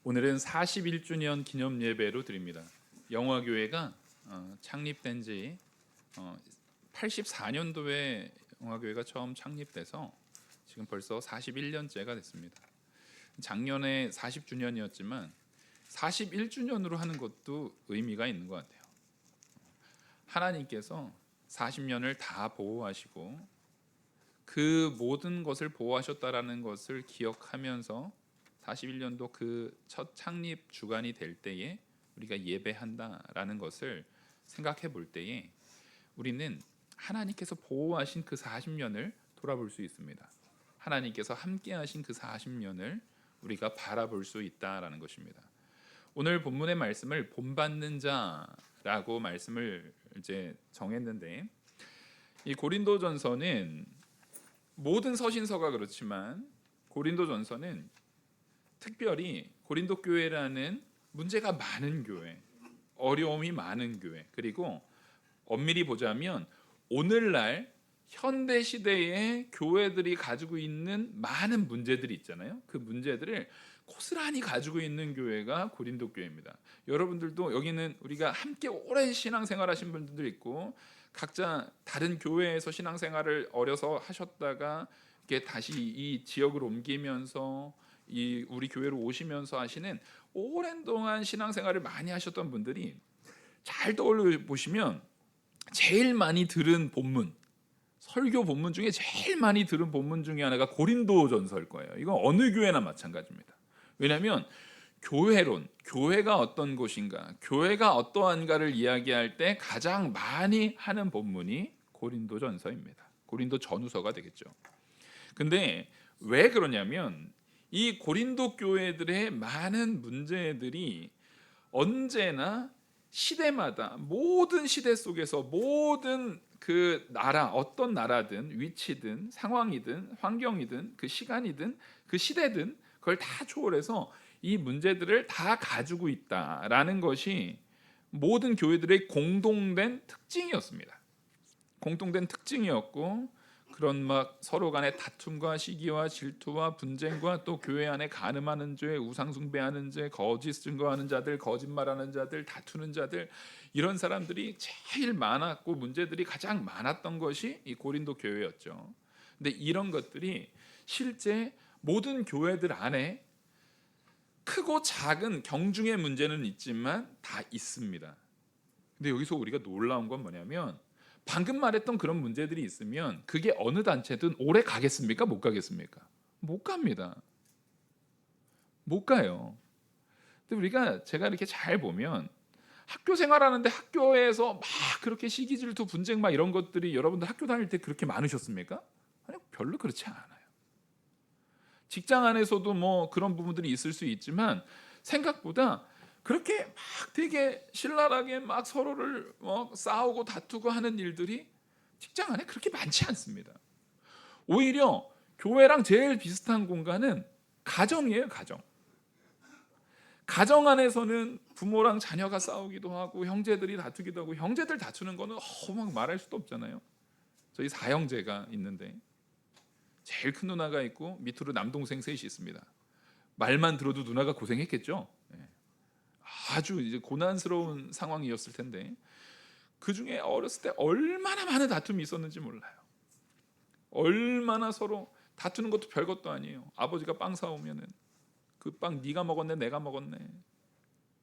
오늘은 41주년 기념 예배로 드립니다. 영화교회가 창립된 지 84년도에 영화교회가 처음 창립돼서 지금 벌써 41년째가 됐습니다. 작년에 40주년이었지만 41주년으로 하는 것도 의미가 있는 것 같아요. 하나님께서 40년을 다 보호하시고 그 모든 것을 보호하셨다라는 것을 기억하면서 41년도 그 첫 창립 주간이 될 때에 우리가 예배한다라는 것을 생각해 볼 때에 우리는 하나님께서 보호하신 그 40년을 돌아볼 수 있습니다. 하나님께서 함께 하신 그 40년을 우리가 바라볼 수 있다라는 것입니다. 오늘 본문의 말씀을 본받는 자라고 말씀을 이제 정했는데, 이 고린도전서는 모든 서신서가 그렇지만 고린도전서는 특별히 고린도 교회라는 문제가 많은 교회, 어려움이 많은 교회, 그리고 엄밀히 보자면 오늘날 현대 시대의 교회들이 가지고 있는 많은 문제들이 있잖아요. 그 문제들을 고스란히 가지고 있는 교회가 고린도 교회입니다. 여러분들도 여기는 우리가 함께 오랜 신앙생활하신 분들도 있고 각자 다른 교회에서 신앙생활을 어려서 하셨다가 이게 다시 이 지역으로 옮기면서 이 우리 교회로 오시면서 하시는 오랜 동안 신앙생활을 많이 하셨던 분들이 잘 떠올려 보시면 제일 많이 들은 본문, 설교 본문 중에 제일 많이 들은 본문 중에 하나가 고린도전서일 거예요. 이건 어느 교회나 마찬가지입니다. 왜냐하면 교회론, 교회가 어떤 곳인가, 교회가 어떠한가를 이야기할 때 가장 많이 하는 본문이 고린도전서입니다. 고린도 전후서가 되겠죠. 근데 왜 그러냐면 이 고린도 교회들의 많은 문제들이 언제나 시대마다 모든 시대 속에서 모든 그 나라, 어떤 나라든 위치든 상황이든 환경이든 그 시간이든 그 시대든 그걸 다 초월해서 이 문제들을 다 가지고 있다라는 것이 모든 교회들의 공동된 특징이었습니다. 공동된 특징이었고, 그런 막 서로 간의 다툼과 시기와 질투와 분쟁과 또 교회 안에 간음하는 죄, 우상 숭배하는 죄, 거짓 증거하는 자들, 거짓말하는 자들, 다투는 자들, 이런 사람들이 제일 많았고 문제들이 가장 많았던 것이 이 고린도 교회였죠. 근데 이런 것들이 실제 모든 교회들 안에 크고 작은 경중의 문제는 있지만 다 있습니다. 근데 여기서 우리가 놀라운 건 뭐냐면 방금 말했던 그런 문제들이 있으면 그게 어느 단체든 오래 가겠습니까? 못 가겠습니까? 못 갑니다. 못 가요. 근데 우리가 제가 이렇게 잘 보면 학교 생활하는데 학교에서 막 그렇게 시기 질투 분쟁 막 이런 것들이 여러분들 학교 다닐 때 그렇게 많으셨습니까? 아니, 별로 그렇지 않아요. 직장 안에서도 뭐 그런 부분들이 있을 수 있지만 생각보다 그렇게 막 되게 신랄하게 막 서로를 싸우고 다투고 하는 일들이 직장 안에 그렇게 많지 않습니다. 오히려 교회랑 제일 비슷한 공간은 가정이에요. 가정 안에서는 부모랑 자녀가 싸우기도 하고 형제들이 다투기도 하고, 형제들 다투는 거는 막 말할 수도 없잖아요. 저희 사형제가 있는데 제일 큰 누나가 있고 밑으로 남동생 셋이 있습니다. 말만 들어도 누나가 고생했겠죠. 아주 이제 고난스러운 상황이었을 텐데 그 중에 어렸을 때 얼마나 많은 다툼이 있었는지 몰라요. 얼마나 서로 다투는 것도 별것도 아니에요. 아버지가 빵 사오면은 그 빵 네가 먹었네, 내가 먹었네.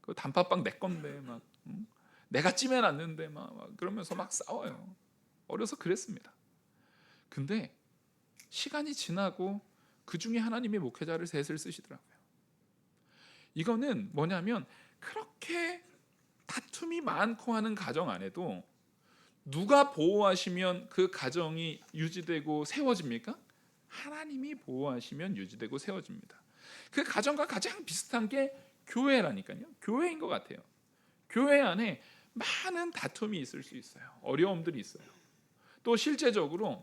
그 단팥빵 내 건데 막 내가 찜해놨는데 막 그러면서 막 싸워요. 어려서 그랬습니다. 근데 시간이 지나고 그 중에 하나님의 목회자를 셋을 쓰시더라고요. 이거는 뭐냐면 그렇게 다툼이 많고 하는 가정 안에도 누가 보호하시면 그 가정이 유지되고 세워집니까? 하나님이 보호하시면 유지되고 세워집니다. 그 가정과 가장 비슷한 게 교회라니까요. 교회인 것 같아요. 교회 안에 많은 다툼이 있을 수 있어요. 어려움들이 있어요. 또 실제적으로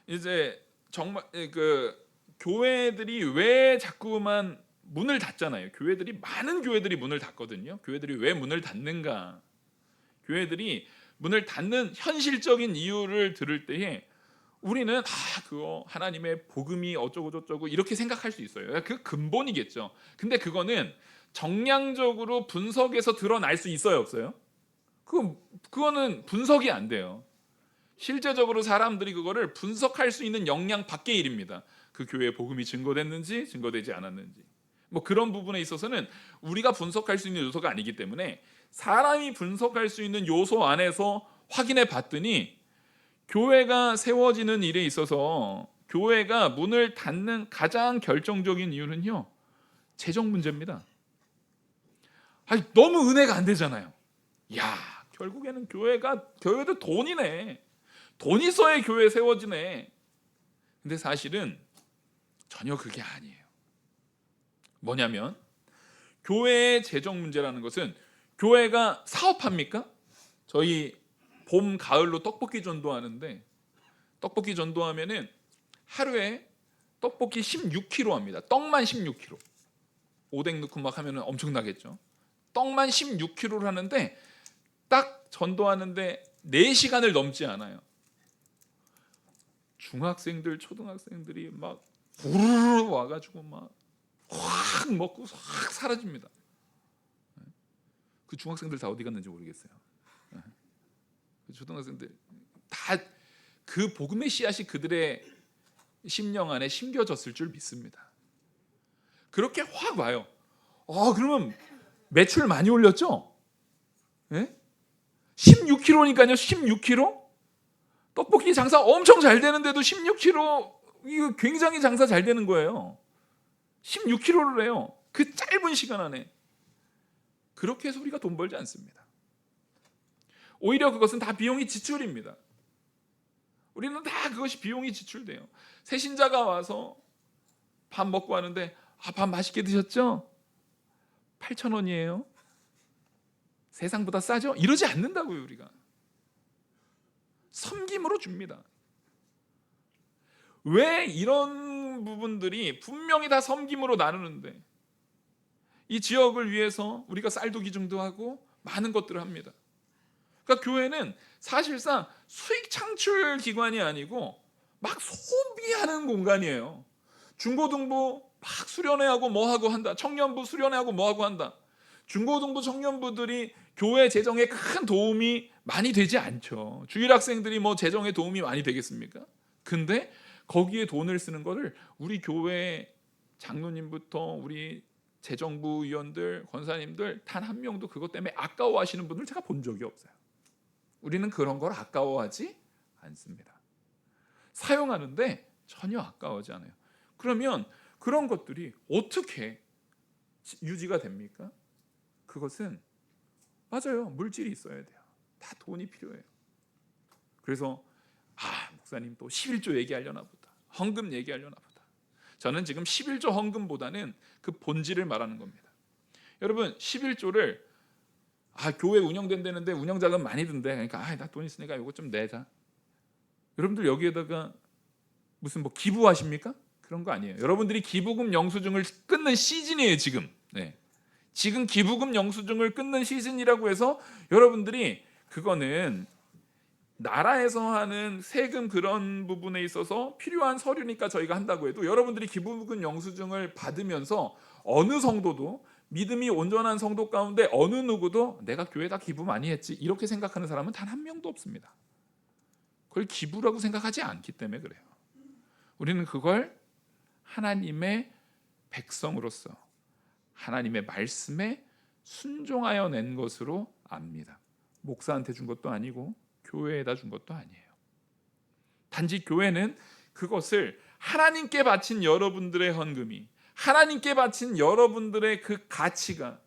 이제 정말 그 교회들이 왜 자꾸만 문을 닫잖아요. 많은 교회들이 문을 닫거든요. 교회들이 왜 문을 닫는가? 교회들이 문을 닫는 현실적인 이유를 들을 때에 우리는 그거 하나님의 복음이 어쩌고 저쩌고 이렇게 생각할 수 있어요. 그 근본이겠죠. 근데 그거는 정량적으로 분석해서 드러날 수 있어요, 없어요? 그거는 분석이 안 돼요. 실제적으로 사람들이 그거를 분석할 수 있는 역량 밖의 일입니다. 그 교회에 복음이 증거됐는지 증거되지 않았는지 뭐 그런 부분에 있어서는 우리가 분석할 수 있는 요소가 아니기 때문에 사람이 분석할 수 있는 요소 안에서 확인해 봤더니 교회가 세워지는 일에 있어서 교회가 문을 닫는 가장 결정적인 이유는요, 재정 문제입니다. 아니, 너무 은혜가 안 되잖아요. 야, 결국에는 교회도 돈이네. 돈 있어야 교회 세워지네. 근데 사실은 전혀 그게 아니에요. 뭐냐면 교회의 재정 문제라는 것은, 교회가 사업합니까? 저희 봄, 가을로 떡볶이 전도하는데, 떡볶이 전도하면은 하루에 떡볶이 16kg 합니다. 떡만 16kg. 오뎅 넣고 막 하면은 엄청나겠죠. 떡만 16kg를 하는데 딱 전도하는데 4시간을 넘지 않아요. 중학생들, 초등학생들이 막 우르르 와가지고 막 확 먹고 확 사라집니다. 그 중학생들 다 어디 갔는지 모르겠어요. 그 초등학생들 다 그 복음의 씨앗이 그들의 심령 안에 심겨졌을 줄 믿습니다. 그렇게 확 와요. 그러면 매출 많이 올렸죠? 예? 16kg니까요. 16kg? 떡볶이 장사 엄청 잘 되는데도 16kg, 이거 굉장히 장사 잘 되는 거예요. 16kg를 해요. 그 짧은 시간 안에. 그렇게 해서 우리가 돈 벌지 않습니다. 오히려 그것은 다 비용이 지출입니다. 우리는 다 그것이 비용이 지출돼요. 새신자가 와서 밥 먹고 하는데, 밥 맛있게 드셨죠? 8,000원이에요. 세상보다 싸죠? 이러지 않는다고요. 우리가 섬김으로 줍니다. 왜 이런 부분들이 분명히 다 섬김으로 나누는데, 이 지역을 위해서 우리가 쌀도 기증도 하고 많은 것들을 합니다. 그러니까 교회는 사실상 수익 창출 기관이 아니고 막 소비하는 공간이에요. 중고등부 막 수련회하고 뭐하고 한다. 청년부 수련회하고 뭐하고 한다. 중고등부 청년부들이 교회 재정에 큰 도움이 많이 되지 않죠. 주일학생들이 뭐 재정에 도움이 많이 되겠습니까? 근데 거기에 돈을 쓰는 거를 우리 교회 장로님부터 우리 재정부 위원들, 권사님들 단 한 명도 그것 때문에 아까워하시는 분을 제가 본 적이 없어요. 우리는 그런 걸 아까워하지 않습니다. 사용하는데 전혀 아까워하지 않아요. 그러면 그런 것들이 어떻게 유지가 됩니까? 그것은 맞아요. 물질이 있어야 돼요. 다 돈이 필요해요. 그래서 목사님 또 11조 얘기하려나 보다. 헌금 얘기하려나 보다. 저는 지금 11조 헌금보다는 그 본질을 말하는 겁니다. 여러분, 11조를 교회 운영된다는데 운영자금 많이 든대. 그러니까 나 돈 있으니까 이거 좀 내자. 여러분들 여기에다가 무슨 뭐 기부하십니까? 그런 거 아니에요. 여러분들이 기부금 영수증을 끊는 시즌이에요, 지금. 네. 지금 기부금 영수증을 끊는 시즌이라고 해서 여러분들이 그거는 나라에서 하는 세금 그런 부분에 있어서 필요한 서류니까 저희가 한다고 해도, 여러분들이 기부금 영수증을 받으면서 어느 성도도, 믿음이 온전한 성도 가운데 어느 누구도 내가 교회에다 기부 많이 했지 이렇게 생각하는 사람은 단 한 명도 없습니다. 그걸 기부라고 생각하지 않기 때문에 그래요. 우리는 그걸 하나님의 백성으로서 하나님의 말씀에 순종하여 낸 것으로 압니다. 목사한테 준 것도 아니고 교회에다 준 것도 아니에요. 단지 교회는 그것을 하나님께 바친 여러분들의 헌금이, 하나님께 바친 여러분들의 그 가치가,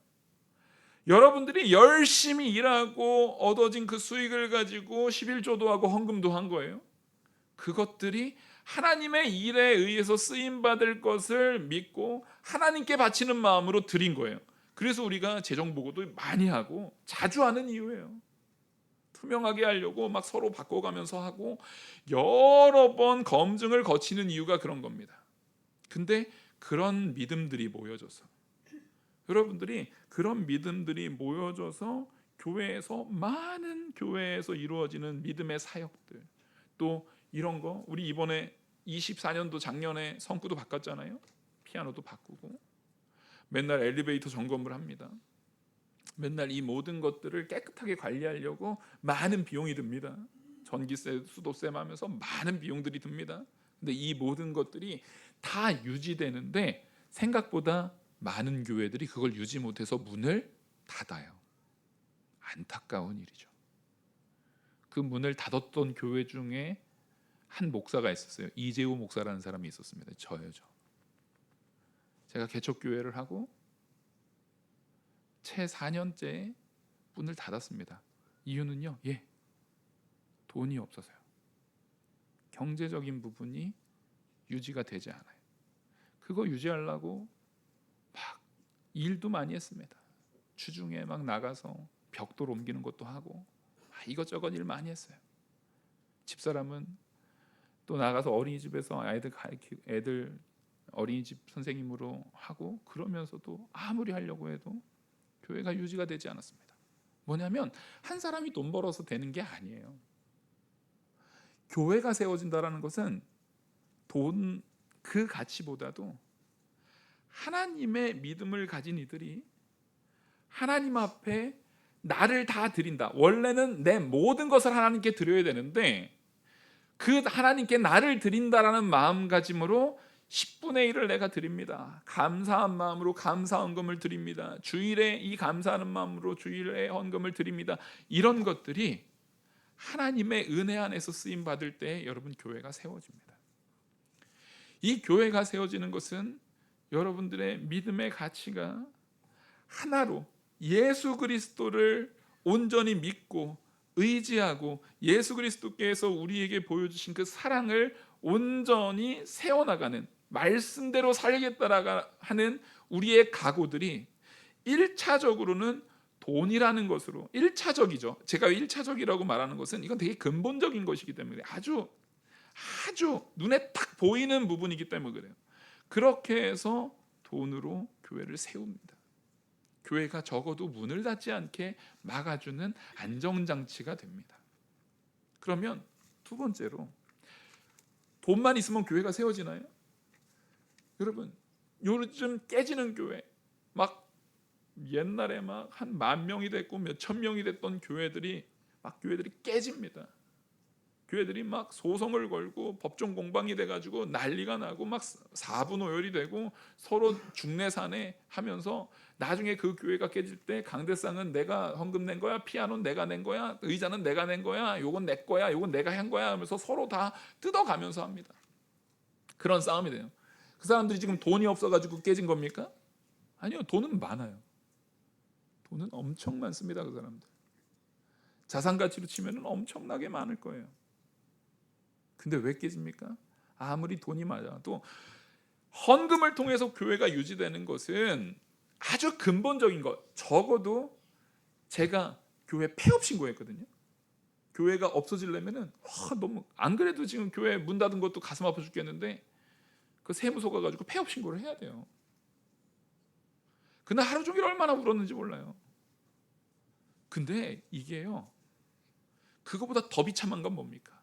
여러분들이 열심히 일하고 얻어진 그 수익을 가지고 11조도 하고 헌금도 한 거예요. 그것들이 하나님의 일에 의해서 쓰임받을 것을 믿고 하나님께 바치는 마음으로 드린 거예요. 그래서 우리가 재정보고도 많이 하고 자주 하는 이유예요. 투명하게 하려고 막 서로 바꿔가면서 하고 여러 번 검증을 거치는 이유가 그런 겁니다. 근데 그런 믿음들이 모여져서, 여러분들이 그런 믿음들이 모여져서 교회에서, 많은 교회에서 이루어지는 믿음의 사역들, 또 이런 거, 우리 이번에 24년도 작년에 성구도 바꿨잖아요. 피아노도 바꾸고 맨날 엘리베이터 점검을 합니다. 맨날 이 모든 것들을 깨끗하게 관리하려고 많은 비용이 듭니다. 전기세, 수도세 하면서 많은 비용들이 듭니다. 근데 이 모든 것들이 다 유지되는데 생각보다 많은 교회들이 그걸 유지 못해서 문을 닫아요. 안타까운 일이죠. 그 문을 닫았던 교회 중에 한 목사가 있었어요. 이재우 목사라는 사람이 있었습니다. 저예요. 제가 개척교회를 하고 채 4년째 문을 닫았습니다. 이유는요, 돈이 없어서요. 경제적인 부분이 유지가 되지 않아요. 그거 유지하려고 막 일도 많이 했습니다. 주중에 막 나가서 벽돌 옮기는 것도 하고 이것저것 일 많이 했어요. 집사람은 또 나가서 어린이집에서 애들 어린이집 선생님으로 하고, 그러면서도 아무리 하려고 해도 교회가 유지가 되지 않았습니다. 뭐냐면 한 사람이 돈 벌어서 되는 게 아니에요. 교회가 세워진다라는 것은 돈 그 가치보다도 하나님의 믿음을 가진 이들이 하나님 앞에 나를 다 드린다. 원래는 내 모든 것을 하나님께 드려야 되는데 그 하나님께 나를 드린다라는 마음가짐으로 10분의 1을 내가 드립니다. 감사한 마음으로 감사 헌금을 드립니다. 주일에 이 감사하는 마음으로 주일에 헌금을 드립니다. 이런 것들이 하나님의 은혜 안에서 쓰임 받을 때 여러분 교회가 세워집니다. 이 교회가 세워지는 것은 여러분들의 믿음의 가치가 하나로 예수 그리스도를 온전히 믿고 의지하고 예수 그리스도께서 우리에게 보여주신 그 사랑을 온전히 세워나가는, 말씀대로 살겠다라고 하는 우리의 각오들이 1차적으로는 돈이라는 것으로, 1차적이죠. 제가 1차적이라고 말하는 것은 이건 되게 근본적인 것이기 때문에 아주 눈에 딱 보이는 부분이기 때문에 그래요. 그렇게 해서 돈으로 교회를 세웁니다. 교회가 적어도 문을 닫지 않게 막아주는 안정장치가 됩니다. 그러면 두 번째로, 돈만 있으면 교회가 세워지나요? 여러분, 요즘 깨지는 교회, 막 옛날에 막 한 10,000명이 됐고 몇천 명이 됐던 교회들이 깨집니다. 교회들이 막 소송을 걸고 법정 공방이 돼가지고 난리가 나고 막 사분오열이 되고 서로 중내산해 하면서 나중에 그 교회가 깨질 때 강대상은 내가 헌금 낸 거야, 피아노는 내가 낸 거야, 의자는 내가 낸 거야, 요건 내 거야, 요건 내가 한 거야 하면서 서로 다 뜯어가면서 합니다. 그런 싸움이 돼요. 그 사람들이 지금 돈이 없어가지고 깨진 겁니까? 아니요, 돈은 많아요. 돈은 엄청 많습니다. 그 사람들 자산 가치로 치면 엄청나게 많을 거예요. 근데 왜 깨집니까? 아무리 돈이 많아도 헌금을 통해서 교회가 유지되는 것은 아주 근본적인 것. 적어도 제가 교회 폐업 신고했거든요. 교회가 없어지려면은 너무, 안 그래도 지금 교회 문 닫은 것도 가슴 아파 죽겠는데 그 세무서 가가지고 폐업 신고를 해야 돼요. 그날 하루 종일 얼마나 울었는지 몰라요. 근데 이게요, 그거보다 더 비참한 건 뭡니까?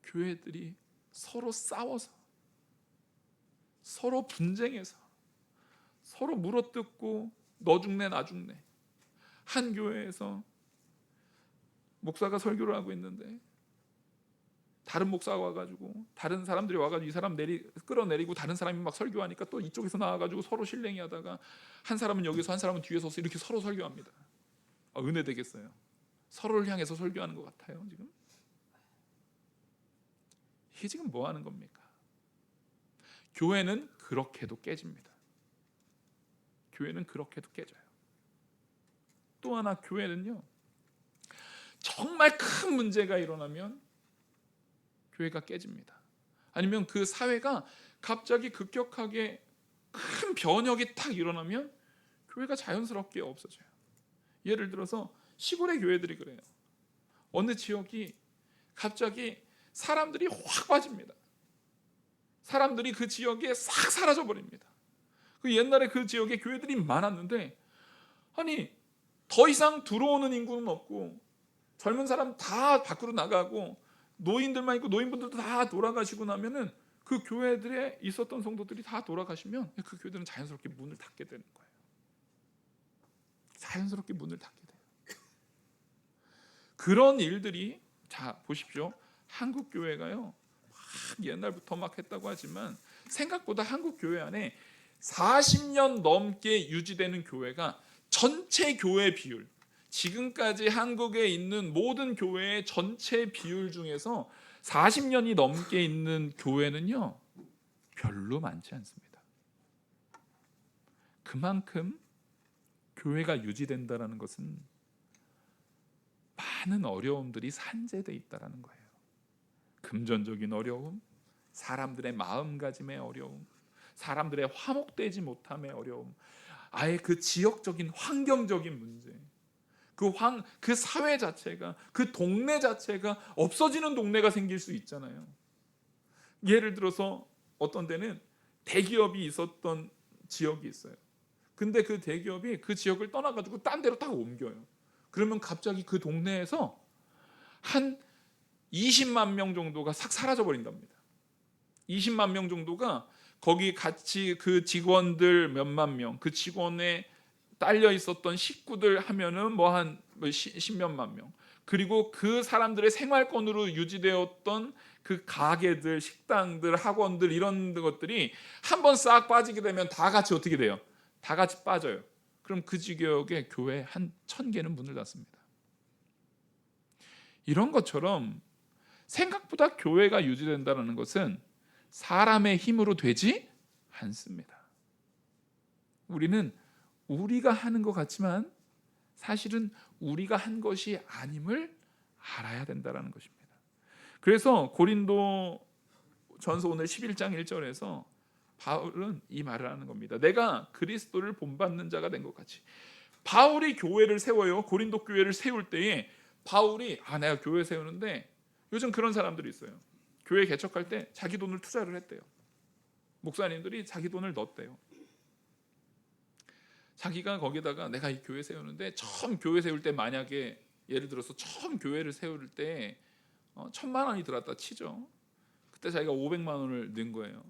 교회들이 서로 싸워서, 서로 분쟁해서, 서로 물어뜯고 너 죽네 나 죽네. 한 교회에서 목사가 설교를 하고 있는데 다른 목사가 와가지고, 다른 사람들이 와가지고 이 사람 끌어내리고 다른 사람이 막 설교하니까 또 이쪽에서 나와가지고 서로 실랭이 하다가 한 사람은 여기서 한 사람은 뒤에 서서 이렇게 서로 설교합니다. 은혜 되겠어요? 서로를 향해서 설교하는 것 같아요. 지금 이게 지금 뭐 하는 겁니까? 교회는 그렇게도 깨집니다. 교회는 그렇게도 깨져요. 또 하나, 교회는요, 정말 큰 문제가 일어나면 교회가 깨집니다. 아니면 그 사회가 갑자기 급격하게 큰 변혁이 탁 일어나면 교회가 자연스럽게 없어져요. 예를 들어서 시골의 교회들이 그래요. 어느 지역이 갑자기 사람들이 확 빠집니다. 사람들이 그 지역에 싹 사라져 버립니다. 그 옛날에 그 지역에 교회들이 많았는데, 아니 더 이상 들어오는 인구는 없고 젊은 사람 다 밖으로 나가고 노인들만 있고 노인분들도 다 돌아가시고 나면은 그 교회들에 있었던 성도들이 다 돌아가시면 그 교회들은 자연스럽게 문을 닫게 되는 거예요. 자연스럽게 문을 닫게 돼요. 그런 일들이, 자 보십시오. 한국 교회가요 막 옛날부터 막 했다고 하지만 생각보다 한국 교회 안에 40년 넘게 유지되는 교회가 전체 교회 비율, 지금까지 한국에 있는 모든 교회의 전체 비율 중에서 40년이 넘게 있는 교회는요 별로 많지 않습니다. 그만큼 교회가 유지된다는 것은 많은 어려움들이 산재되어 있다는 거예요. 금전적인 어려움, 사람들의 마음가짐의 어려움, 사람들의 화목되지 못함의 어려움, 아예 그 지역적인 환경적인 문제, 그 사회 자체가, 그 동네 자체가 없어지는 동네가 생길 수 있잖아요. 예를 들어서 어떤 데는 대기업이 있었던 지역이 있어요. 근데 그 대기업이 그 지역을 떠나가지고 딴 데로 딱 옮겨요. 그러면 갑자기 그 동네에서 한 20만 명 정도가 싹 사라져 버린답니다. 20만 명 정도가 거기 같이 그 직원들 몇만 명, 그 직원에 딸려 있었던 식구들 하면은 뭐 한 10몇만 명, 그리고 그 사람들의 생활권으로 유지되었던 그 가게들, 식당들, 학원들 이런 것들이 한번 싹 빠지게 되면 다 같이 어떻게 돼요? 다 같이 빠져요. 그럼 그 지역의 교회 한 1000개는 문을 닫습니다. 이런 것처럼 생각보다 교회가 유지된다는 것은 사람의 힘으로 되지 않습니다. 우리는 우리가 하는 것 같지만 사실은 우리가 한 것이 아님을 알아야 된다는 것입니다. 그래서 고린도 전서 오늘 11장 1절에서 바울은 이 말을 하는 겁니다. 내가 그리스도를 본받는 자가 된 것 같이. 바울이 교회를 세워요. 고린도 교회를 세울 때에 바울이 내가 교회 세우는데, 요즘 그런 사람들이 있어요. 교회 개척할 때 자기 돈을 투자를 했대요. 목사님들이 자기 돈을 넣었대요. 자기가 거기다가 내가 이 교회 세우는데, 처음 교회 세울 때 만약에 예를 들어서 처음 교회를 세울 때 1000만 원이 들었다 치죠. 그때 자기가 500만 원을 넣은 거예요.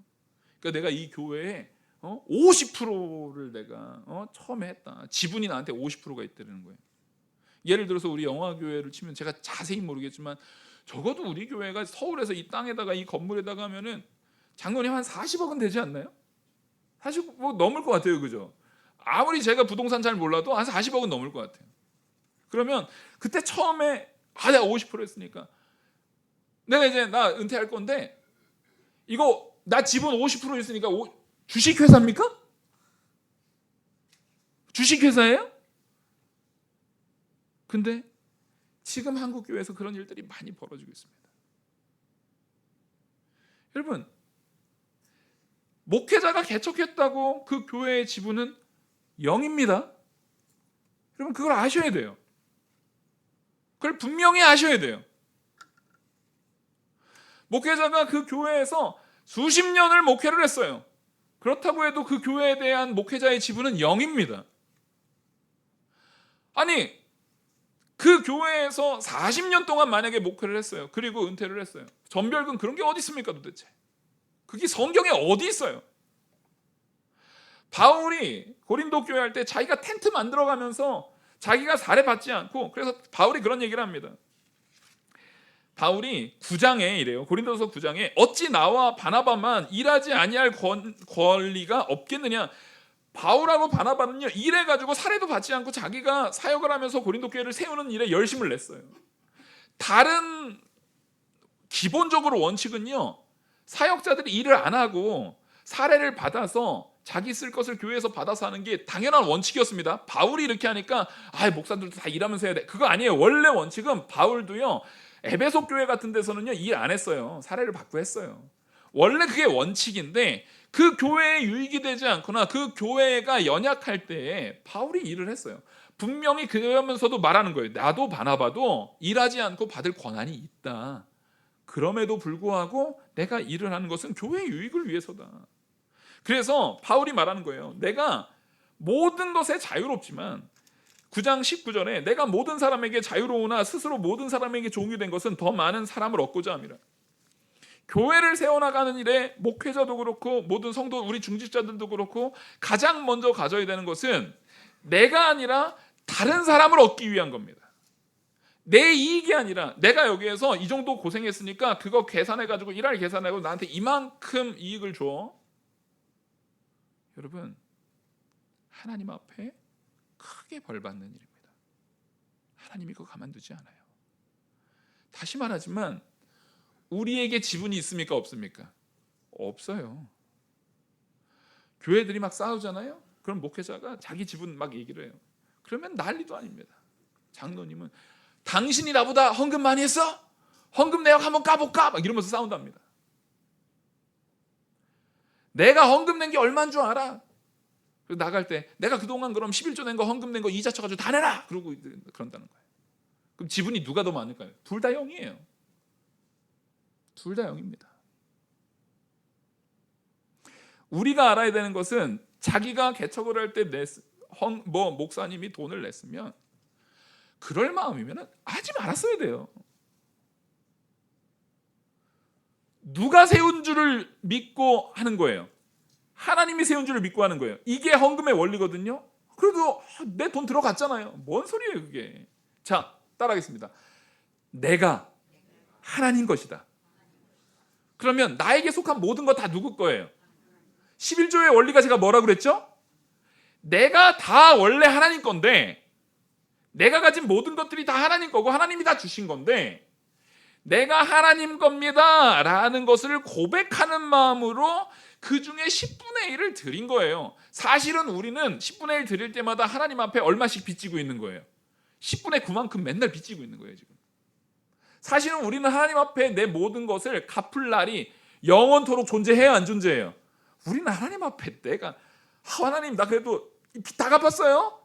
그러니까 내가 이 교회에 50%를 내가 처음에 했다. 지분이 나한테 50%가 있다는 거예요. 예를 들어서 우리 영화교회를 치면, 제가 자세히 모르겠지만 적어도 우리 교회가 서울에서 이 땅에다가 이 건물에다가 하면은 장로님 한 40억은 되지 않나요? 40억 넘을 것 같아요. 그죠? 아무리 제가 부동산 잘 몰라도 한 40억은 넘을 것 같아요. 그러면 그때 처음에 내가 50% 했으니까 내가 이제 나 은퇴할 건데, 이거 나 지분 50% 있으니까 주식회사입니까? 주식회사예요? 근데 지금 한국 교회에서 그런 일들이 많이 벌어지고 있습니다. 여러분, 목회자가 개척했다고 그 교회의 지분은 0입니다. 여러분, 그걸 아셔야 돼요. 그걸 분명히 아셔야 돼요. 목회자가 그 교회에서 수십 년을 목회를 했어요. 그렇다고 해도 그 교회에 대한 목회자의 지분은 0입니다. 아니, 그 교회에서 40년 동안 만약에 목회를 했어요. 그리고 은퇴를 했어요. 전별금 그런 게 어디 있습니까 도대체? 그게 성경에 어디 있어요? 바울이 고린도 교회 할 때 자기가 텐트 만들어가면서 자기가 사례받지 않고, 그래서 바울이 그런 얘기를 합니다. 바울이 9장에 이래요. 고린도서 9장에 어찌 나와 바나바만 일하지 아니할 권리가 없겠느냐. 바울하고 바나바는요, 일해가지고 사례도 받지 않고 자기가 사역을 하면서 고린도 교회를 세우는 일에 열심을 냈어요. 다른 기본적으로 원칙은요, 사역자들이 일을 안 하고 사례를 받아서 자기 쓸 것을 교회에서 받아서 하는 게 당연한 원칙이었습니다. 바울이 이렇게 하니까 목사들도 다 일하면서 해야 돼. 그거 아니에요. 원래 원칙은 바울도요, 에베소 교회 같은 데서는요 일 안 했어요. 사례를 받고 했어요. 원래 그게 원칙인데, 그 교회에 유익이 되지 않거나 그 교회가 연약할 때에 바울이 일을 했어요. 분명히 그러면서도 말하는 거예요. 나도 바나바도 일하지 않고 받을 권한이 있다. 그럼에도 불구하고 내가 일을 하는 것은 교회의 유익을 위해서다. 그래서 바울이 말하는 거예요. 내가 모든 것에 자유롭지만, 9장 19절에 내가 모든 사람에게 자유로우나 스스로 모든 사람에게 종이 된 것은 더 많은 사람을 얻고자 함이라. 교회를 세워나가는 일에 목회자도 그렇고 모든 성도 우리 중직자들도 그렇고 가장 먼저 가져야 되는 것은 내가 아니라 다른 사람을 얻기 위한 겁니다. 내 이익이 아니라 내가 여기에서 이 정도 고생했으니까 그거 계산해가지고 일할 계산하고 나한테 이만큼 이익을 줘. 여러분, 하나님 앞에 크게 벌받는 일입니다. 하나님이 그거 가만두지 않아요. 다시 말하지만 우리에게 지분이 있습니까? 없습니까? 없어요. 교회들이 막 싸우잖아요. 그럼 목회자가 자기 지분 막 얘기를 해요. 그러면 난리도 아닙니다. 장로님은 당신이 나보다 헌금 많이 했어? 헌금 내역 한번 까볼까? 막 이러면서 싸운답니다. 내가 헌금 낸 게 얼마인 줄 알아? 그리고 나갈 때 내가 그동안 그럼 11조 낸 거 헌금 낸 거 이자 쳐가지고 다 내라! 그러고 그런다는 거예요. 그럼 지분이 누가 더 많을까요? 둘 다 0이에요. 둘 다 0입니다. 우리가 알아야 되는 것은 자기가 개척을 할 때 목사님이 돈을 냈으면 그럴 마음이면 하지 말았어야 돼요. 누가 세운 줄을 믿고 하는 거예요. 하나님이 세운 줄을 믿고 하는 거예요. 이게 헌금의 원리거든요. 그래도 내 돈 들어갔잖아요. 뭔 소리예요 그게. 자, 따라하겠습니다. 내가 하나님 것이다. 그러면 나에게 속한 모든 거 다 누구 거예요? 11조의 원리가 제가 뭐라고 그랬죠? 내가 다 원래 하나님 건데 내가 가진 모든 것들이 다 하나님 거고 하나님이 다 주신 건데 내가 하나님 겁니다 라는 것을 고백하는 마음으로 그 중에 10분의 1을 드린 거예요. 사실은 우리는 10분의 1 드릴 때마다 하나님 앞에 얼마씩 빚지고 있는 거예요. 10분의 9만큼 맨날 빚지고 있는 거예요 지금. 사실은 우리는 하나님 앞에 내 모든 것을 갚을 날이 영원토록 존재해요 안 존재해요? 우리는 하나님 앞에 내가 하나님 나 그래도 빚 다 갚았어요?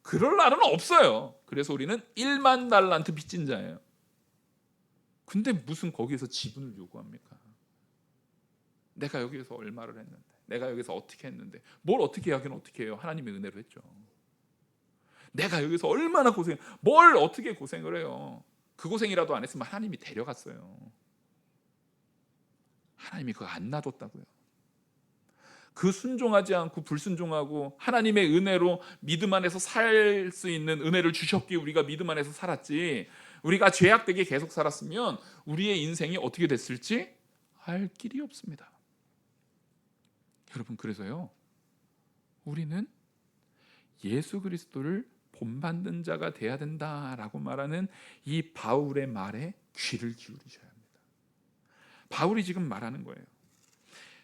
그럴 날은 없어요. 그래서 우리는 1만 달란트 빚진 자예요. 근데 무슨 거기에서 지분을 요구합니까? 내가 여기에서 얼마를 했는데 내가 여기서 어떻게 했는데 뭘 어떻게 하긴 어떻게 해요? 하나님의 은혜로 했죠. 내가 여기서 얼마나 뭘 어떻게 고생을 해요? 그 고생이라도 안 했으면 하나님이 데려갔어요. 하나님이 그거 안 놔뒀다고요. 그 순종하지 않고 불순종하고 하나님의 은혜로 믿음 안에서 살 수 있는 은혜를 주셨기에 우리가 믿음 안에서 살았지, 우리가 죄악되게 계속 살았으면 우리의 인생이 어떻게 됐을지 알 길이 없습니다. 여러분, 그래서요 우리는 예수 그리스도를 본받는 자가 돼야 된다라고 말하는 이 바울의 말에 귀를 기울이셔야 합니다. 바울이 지금 말하는 거예요.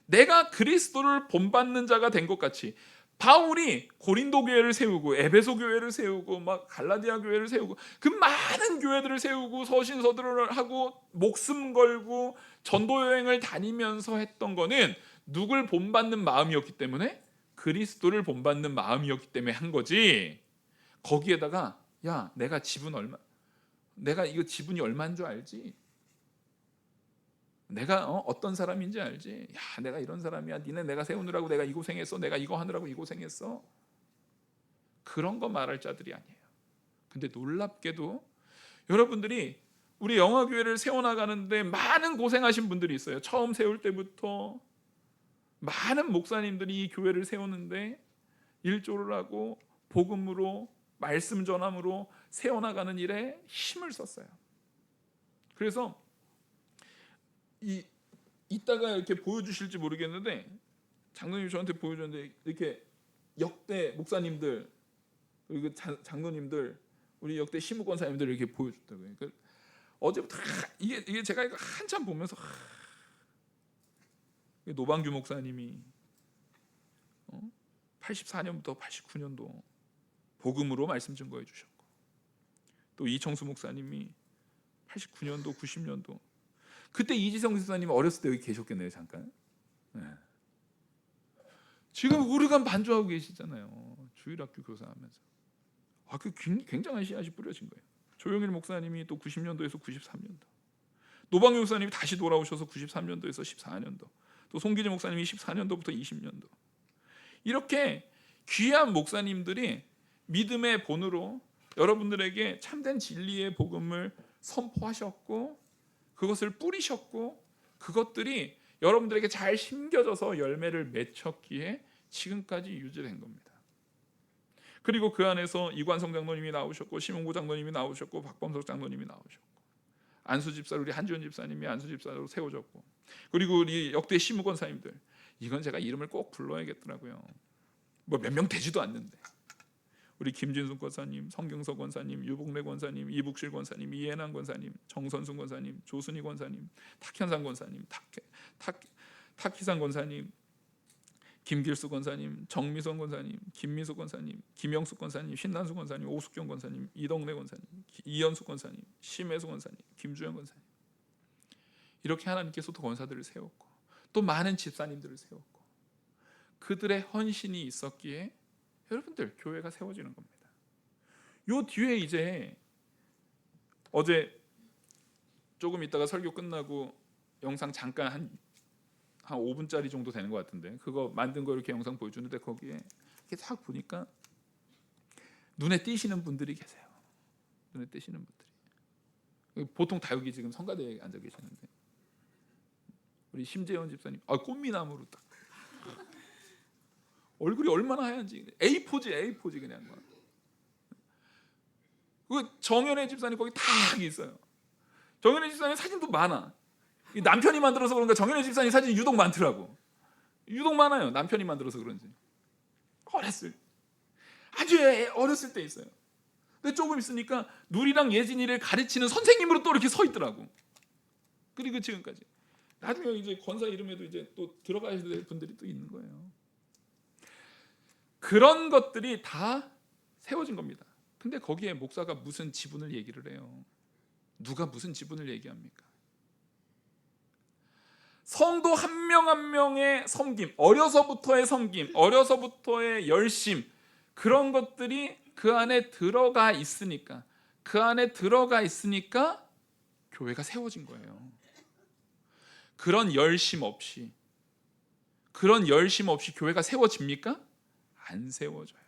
내가 그리스도를 본받는 자가 된 것 같이 바울이 고린도 교회를 세우고 에베소 교회를 세우고 막 갈라디아 교회를 세우고 그 많은 교회들을 세우고 서신서들을 하고 목숨 걸고 전도 여행을 다니면서 했던 거는 누굴 본받는 마음이었기 때문에, 그리스도를 본받는 마음이었기 때문에 한 거지. 거기에다가 야 내가 지분 얼마, 내가 이거 지분이 얼마인 줄 알지? 내가 어떤 사람인지 알지? 야 내가 이런 사람이야. 니네 내가 세우느라고 내가 이 고생했어. 내가 이거 하느라고 이 고생했어. 그런 거 말할 자들이 아니에요. 근데 놀랍게도 여러분들이 우리 영화교회를 세워나가는데 많은 고생하신 분들이 있어요. 처음 세울 때부터 많은 목사님들이 이 교회를 세우는데 일조를 하고 복음으로 말씀 전함으로 세워나가는 일에 힘을 썼어요. 그래서 이따가 이렇게 보여주실지 모르겠는데 장로님이 저한테 보여줬는데 이렇게 역대 목사님들 그리고 장로님들 우리 역대 시무권사님들 이렇게 보여줬다고요. 그러니까 어제부터 이게 제가 이거 한참 보면서 노방규 목사님이 84년부터 89년도 복음으로 말씀 증거해 주셨고, 또 이청수 목사님이 89년도 90년도 그때 이지성 집사님 어렸을 때 여기 계셨겠네요 잠깐. 네. 지금 오르간 반주하고 계시잖아요. 주일학교 교사하면서. 그 굉장한 씨앗이 뿌려진 거예요. 조영일 목사님이 또 90년도에서 93년도, 노방규 목사님이 다시 돌아오셔서 93년도에서 14년도, 또 송기지 목사님이 14년도부터 20년도, 이렇게 귀한 목사님들이 믿음의 본으로 여러분들에게 참된 진리의 복음을 선포하셨고 그것을 뿌리셨고 그것들이 여러분들에게 잘 심겨져서 열매를 맺혔기에 지금까지 유지된 겁니다. 그리고 그 안에서 이관성 장로님이 나오셨고, 심홍구 장로님이 나오셨고, 박범석 장로님이 나오셨고, 안수 집사, 우리 한지원 집사님이 안수 집사로 세워졌고, 그리고 우리 역대 시무 권사님들, 이건 제가 이름을 꼭 불러야겠더라고요. 뭐 몇 명 되지도 않는데, 우리 김진숙 권사님, 성경석 권사님, 유복래 권사님, 이북실 권사님, 이해남 권사님, 정선순 권사님, 조순희 권사님, 탁현상 권사님, 탁희상 권사님, 김길수 권사님, 정미선 권사님, 김미숙 권사님, 김영숙 권사님, 신난수 권사님, 오숙경 권사님, 이덕래 권사님, 이연숙 권사님, 심혜수 권사님, 김주영 권사님, 이렇게 하나님께서도 권사들을 세웠고 또 많은 집사님들을 세웠고 그들의 헌신이 있었기에 여러분들 교회가 세워지는 겁니다. 요 뒤에 이제 어제 조금 있다가 설교 끝나고 영상 잠깐 한 5분짜리 정도 되는 것 같은데 그거 만든 거 이렇게 영상 보여주는데 거기에 이렇게 딱 보니까 눈에 띄시는 분들이 계세요. 눈에 띄시는 분들이 보통 다 여기 지금 성가대에 앉아 계시는데 우리 심재원 집사님 꽃미남으로 딱 얼굴이 얼마나 하얀지 A4지 그냥 그 정연애 집사님 거기 딱 있어요. 정연애 집사님 사진도 많아. 남편이 만들어서 그런가 정연애 집사님 사진이 유독 많더라고. 유독 많아요. 남편이 만들어서 그런지. 아주 어렸을 때 있어요. 근데 조금 있으니까 누리랑 예진이를 가르치는 선생님으로 또 이렇게 서 있더라고. 그리고 지금까지. 나중에 이제 권사 이름에도 이제 또 들어가야 될 분들이 또 있는 거예요. 그런 것들이 다 세워진 겁니다. 근데 거기에 목사가 무슨 지분을 얘기를 해요? 누가 무슨 지분을 얘기합니까? 성도 한 명 한 명의 섬김, 어려서부터의 섬김, 어려서부터의 열심, 그런 것들이 그 안에 들어가 있으니까 교회가 세워진 거예요. 그런 열심 없이 교회가 세워집니까? 안 세워져요.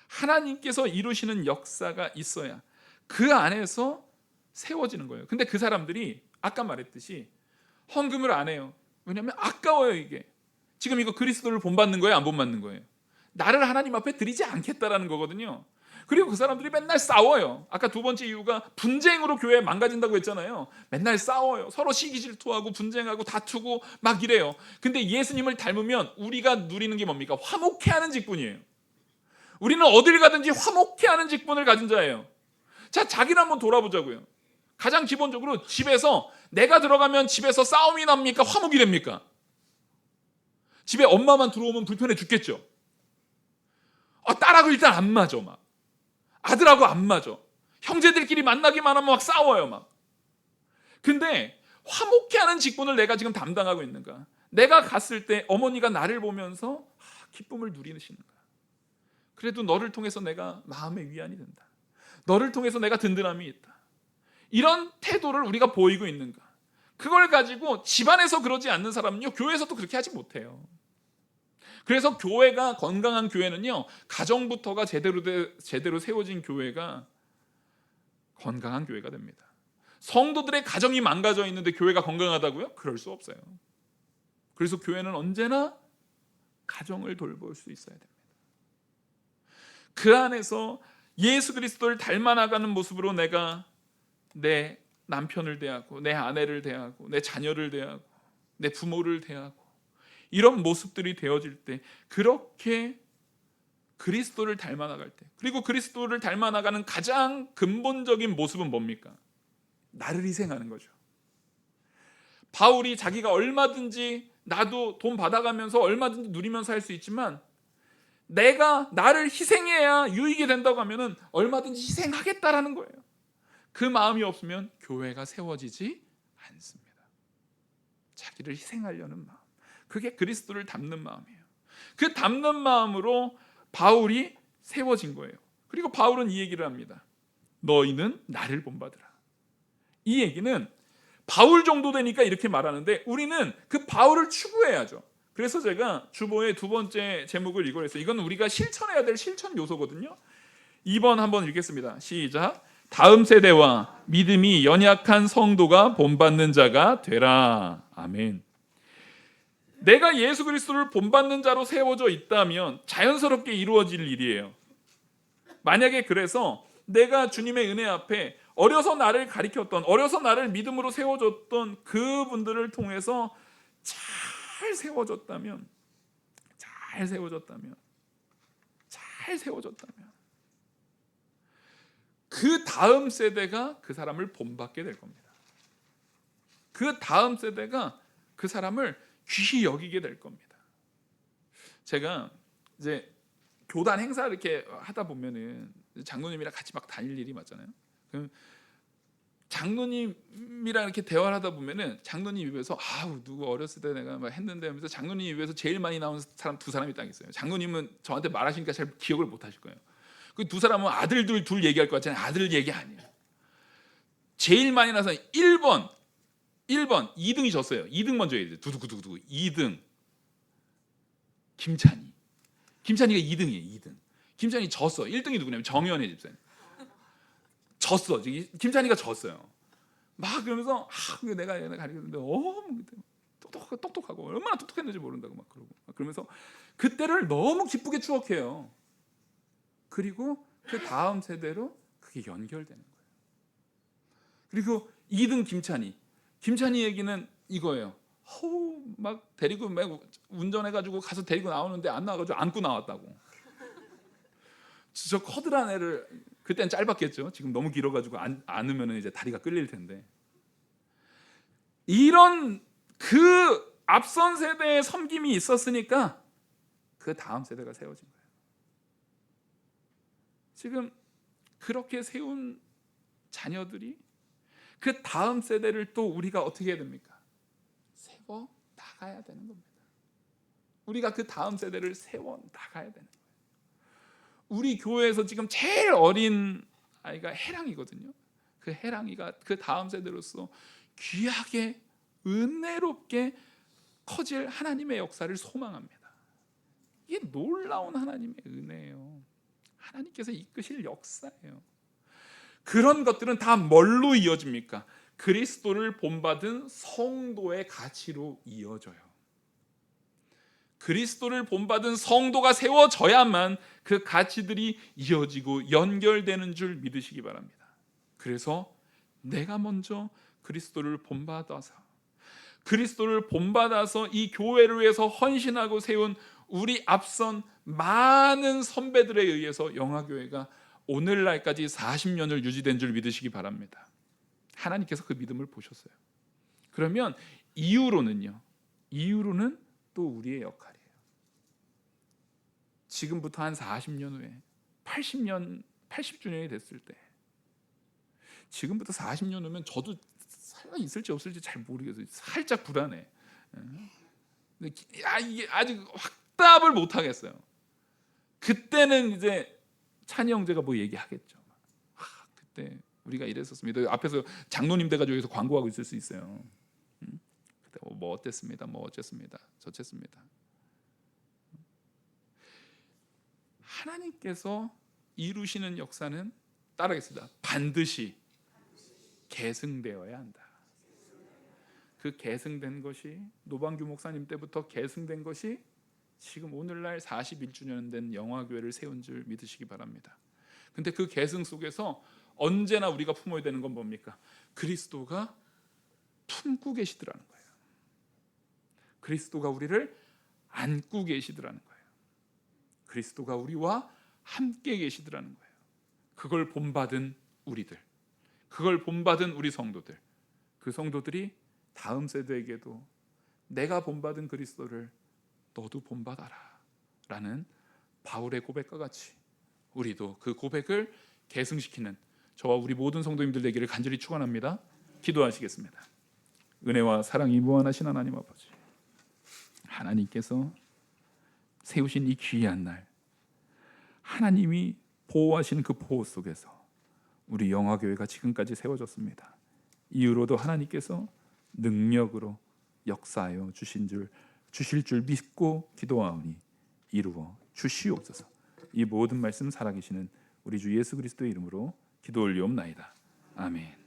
하나님께서 이루시는 역사가 있어야 그 안에서 세워지는 거예요. 근데 그 사람들이 아까 말했듯이 헌금을 안 해요. 왜냐하면 아까워요. 이게 지금 이거 그리스도를 본받는 거예요, 안 본받는 거예요? 나를 하나님 앞에 드리지 않겠다라는 거거든요. 그리고 그 사람들이 맨날 싸워요. 아까 두 번째 이유가 분쟁으로 교회 망가진다고 했잖아요. 맨날 싸워요. 서로 시기 질투하고 분쟁하고 다투고 막 이래요. 근데 예수님을 닮으면 우리가 누리는 게 뭡니까? 화목해하는 직분이에요. 우리는 어딜 가든지 화목해하는 직분을 가진 자예요. 자, 자기를 한번 돌아보자고요. 가장 기본적으로 집에서 내가 들어가면 집에서 싸움이 납니까? 화목이 됩니까? 집에 엄마만 들어오면 불편해 죽겠죠. 딸하고 일단 안 맞아. 막 아들하고 안 맞아. 형제들끼리 만나기만 하면 막 싸워요. 막. 근데 화목해하는 직분을 내가 지금 담당하고 있는가? 내가 갔을 때 어머니가 나를 보면서 기쁨을 누리시는가? 그래도 너를 통해서 내가 마음의 위안이 된다. 너를 통해서 내가 든든함이 있다. 이런 태도를 우리가 보이고 있는가? 그걸 가지고 집안에서 그러지 않는 사람은요, 교회에서도 그렇게 하지 못해요. 그래서 교회가 건강한 교회는요, 가정부터가 제대로 세워진 교회가 건강한 교회가 됩니다. 성도들의 가정이 망가져 있는데 교회가 건강하다고요? 그럴 수 없어요. 그래서 교회는 언제나 가정을 돌볼 수 있어야 됩니다. 그 안에서 예수 그리스도를 닮아나가는 모습으로 내가 내 남편을 대하고 내 아내를 대하고 내 자녀를 대하고 내 부모를 대하고 이런 모습들이 되어질 때, 그렇게 그리스도를 닮아나갈 때, 그리고 그리스도를 닮아나가는 가장 근본적인 모습은 뭡니까? 나를 희생하는 거죠. 바울이 자기가 얼마든지 나도 돈 받아가면서 얼마든지 누리면서 할 수 있지만 내가 나를 희생해야 유익이 된다고 하면은 얼마든지 희생하겠다라는 거예요. 그 마음이 없으면 교회가 세워지지 않습니다. 자기를 희생하려는 마음, 그게 그리스도를 닮는 마음이에요. 그 닮는 마음으로 바울이 세워진 거예요. 그리고 바울은 이 얘기를 합니다. 너희는 나를 본받으라. 이 얘기는 바울 정도 되니까 이렇게 말하는데 우리는 그 바울을 추구해야죠. 그래서 제가 주보의 두 번째 제목을 이걸 했어요. 이건 우리가 실천해야 될 실천 요소거든요. 2번 한번 읽겠습니다. 시작. 다음 세대와 믿음이 연약한 성도가 본받는 자가 되라. 아멘. 내가 예수 그리스도를 본받는 자로 세워져 있다면 자연스럽게 이루어질 일이에요. 만약에 그래서 내가 주님의 은혜 앞에 어려서 나를 가리켰던, 어려서 나를 믿음으로 세워줬던 그분들을 통해서 잘 세워졌다면 그 다음 세대가 그 사람을 본받게 될 겁니다. 그 다음 세대가 그 사람을 귀히 여기게 될 겁니다. 제가 이제 교단 행사 이렇게 하다 보면은 장로님이랑 같이 막 다닐 일이 많잖아요. 그럼 장로님이랑 이렇게 대화를 하다 보면은 장로님 입에서 누구 어렸을 때 내가 막 했는데 하면서 장로님 입에서 제일 많이 나오는 사람 두 사람이 딱 있어요. 장로님은 저한테 말하시니까 잘 기억을 못 하실 거예요. 그 두 사람은 아들들 둘 얘기할 것 같잖아요. 아들 얘기 아니에요. 제일 많이 나서 1번 2등이 졌어요. 2등 먼저 얘기해요. 두두두두 2등 김찬이가 2등이에요. 2등. 김찬이 졌어. 1등이 누구냐면 정연의 집사님. 졌어. 김찬이가 졌어요. 막 그러면서 내가 가르쳤는데 똑똑하고 얼마나 똑똑했는지 모른다고 막 그러고 그러면서 그때를 너무 기쁘게 추억해요. 그리고 그 다음 세대로 그게 연결되는 거예요. 그리고 2등 김찬이 얘기는 이거예요. 막 데리고 막 운전해가지고 가서 데리고 나오는데 안 나와가지고 안고 나왔다고. 저 커다란 애를 그때는 짧았겠죠. 지금 너무 길어가지고 안으면 이제 다리가 끌릴 텐데. 이런 그 앞선 세대의 섬김이 있었으니까 그 다음 세대가 세워진 거예요. 지금 그렇게 세운 자녀들이 그 다음 세대를 또 우리가 어떻게 해야 됩니까? 세워 나가야 되는 겁니다. 우리가 그 다음 세대를 세워 나가야 되는 거예요. 우리 교회에서 지금 제일 어린 아이가 해랑이거든요. 그 해랑이가 그 다음 세대로서 귀하게 은혜롭게 커질 하나님의 역사를 소망합니다. 이게 놀라운 하나님의 은혜예요. 하나님께서 이끄실 역사예요. 그런 것들은 다 뭘로 이어집니까? 그리스도를 본받은 성도의 가치로 이어져요. 그리스도를 본받은 성도가 세워져야만 그 가치들이 이어지고 연결되는 줄 믿으시기 바랍니다. 그래서 내가 먼저 그리스도를 본받아서 이 교회를 위해서 헌신하고 세운 우리 앞선 많은 선배들에 의해서 영화교회가 오늘날까지 40년을 유지된 줄 믿으시기 바랍니다. 하나님께서 그 믿음을 보셨어요. 그러면 이후로는 또 우리의 역할이에요. 지금부터 한 40년 후에 80주년이 됐을 때, 지금부터 40년 후면 저도 살아 있을지 없을지 잘 모르겠어요. 살짝 불안해. 이게 아직 확답을 못 하겠어요. 그때는 이제 찬이 형제가 뭐 얘기하겠죠. 그때 우리가 이랬었습니다. 앞에서 장로님 돼가지고 여기서 광고하고 있을 수 있어요. 그때 뭐 어땠습니다. 뭐 어쨌습니다. 저쨌습니다. 하나님께서 이루시는 역사는 따라하겠습니다. 반드시 계승되어야 한다. 그 계승된 것이 노방규 목사님 때부터 계승된 것이 지금 오늘날 41주년 된 영화교회를 세운 줄 믿으시기 바랍니다. 근데 그 계승 속에서 언제나 우리가 품어야 되는 건 뭡니까? 그리스도가 품고 계시더라는 거예요. 그리스도가 우리를 안고 계시더라는 거예요. 그리스도가 우리와 함께 계시더라는 거예요. 그걸 본받은 우리들, 그걸 본받은 우리 성도들, 그 성도들이 다음 세대에게도 내가 본받은 그리스도를 너도 본받아라 라는 바울의 고백과 같이 우리도 그 고백을 계승시키는 저와 우리 모든 성도님들 되기를 간절히 축원합니다. 기도하시겠습니다. 은혜와 사랑이 무한하신 하나님 아버지, 하나님께서 세우신 이 귀한 날, 하나님이 보호하시는 그 보호 속에서 우리 영화교회가 지금까지 세워졌습니다. 이후로도 하나님께서 능력으로 역사하여 주실 줄 믿고 기도하오니 이루어 주시옵소서. 이 모든 말씀 살아계시는 우리 주 예수 그리스도의 이름으로 기도 올리옵나이다. 아멘.